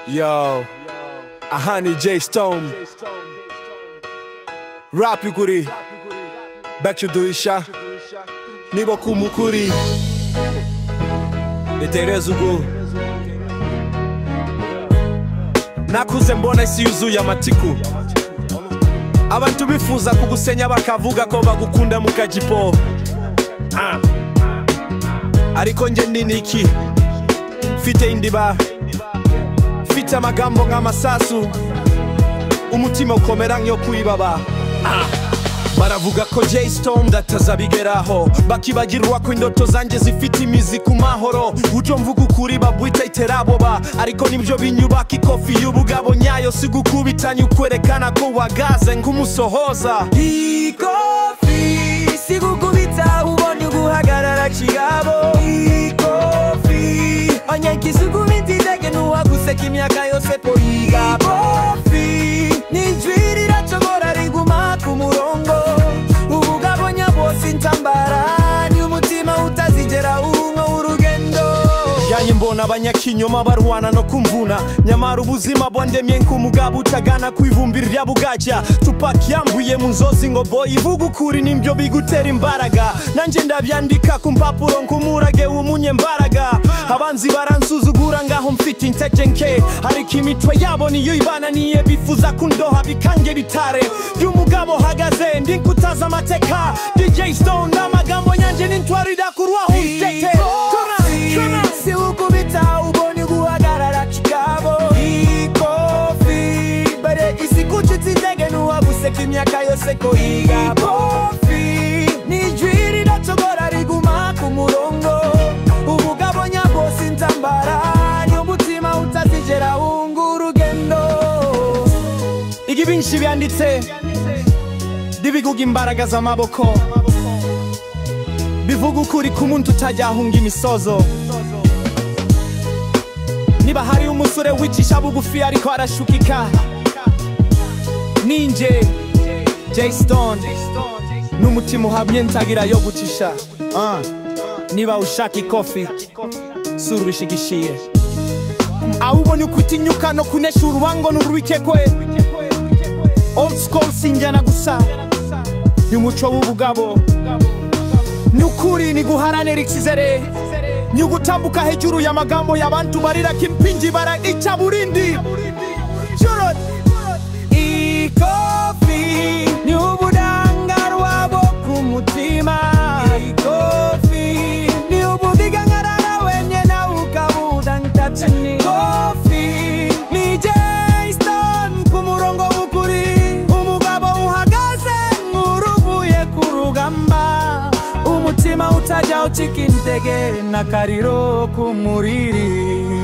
Yo, Ahani J Stone Rap yukuri Back to duisha Nibo kumukuri Eterezugu Nakuze mbona isi yuzuye amatiku Abantu bifuza kugusenya bakavuga ko bagukunda mukajipo Ariko nje ndini iki Fite indiba Fite amagambo nk'amasasu Umutima ukomera nk'yo kwibaba Baravuga ko J Stone datazabigeraho Bakibagirwa ko indoto zanje zifite imizi ku mahoro Ujo mvuga ukuri babwita iteraboba Ariko nibyo binyubaka ikofi y'ubugabo nyayo Sigukubitanya ukwerekana ko wagaze nk'umusohoza Ikofi sigukubita ubonye guhagarara kigabo Ikofi onyekisugumiti dege nuwaguseka imyaka yose po Ikofi ninjwirira chogora riguma ku murongo Ubugabo nyabose intambara ni umutima utazigera unko urugendo Yanye mbona abanyakinyoma barwana no kumvuna Nyamara ubuzima bwandemye nk'umugabo utagana kwivumbira rya bugaja Tupac yambuye mu nzozi ngo boy ivuga ukuri nimbyo bigutera imbaraga Nanje ndabyandika ku mpapuro nk'umurage w'umunyembaraga Abanzi baransuzugura ngaho mfite intege nke Ariko imitwe yabo niyo ibananiye bifuza kundoha bikange bitare By'umugabo hagaze ndi nkutaza amateka DJ Stone n'amagambo nyanje n'intwarira kurwaho utete Si ukubita uboni guhagarara kigabo Ikofi bare isi kuchitsi ndege nuwaguseka imyaka yose ko Ikofi nijwirira chogora riguma ku murongo Ubugabo nyabose intambara ni umutima utazigera unga urugendo Igi binshi byanditse Dibivuga imbaraga z'amaboko Bivuga ukuri ku muntu utajya ahunga imisozo Niba hari umusore wicisha bugufi ariko arashukika Ninje J Stone N'umutima uhamye ntagira yo gucisha Niba ushaka ikofi Sura ubishigishiye Awubonye ukutinyuka no kunesha urubango n'urwikekwe Old school sinjyana gusa Y'umuco w'ubugabo Nukuri ni guharanira ikizere Ni ugutambuka hejuru y'amagambo y'abantu barira kimpingi baragica burindi Jurot Ikofi ni ubudangarwa bwo ku mutima Ikofi ni ubudigangarara wenye na ukabuda ntatani Ikofi ni J Stone ku murongo w'ukuri Umugabo uhagaze nk'uruvuye ku rugamba Umutima utajya ucika intege n'akariro k'umuriri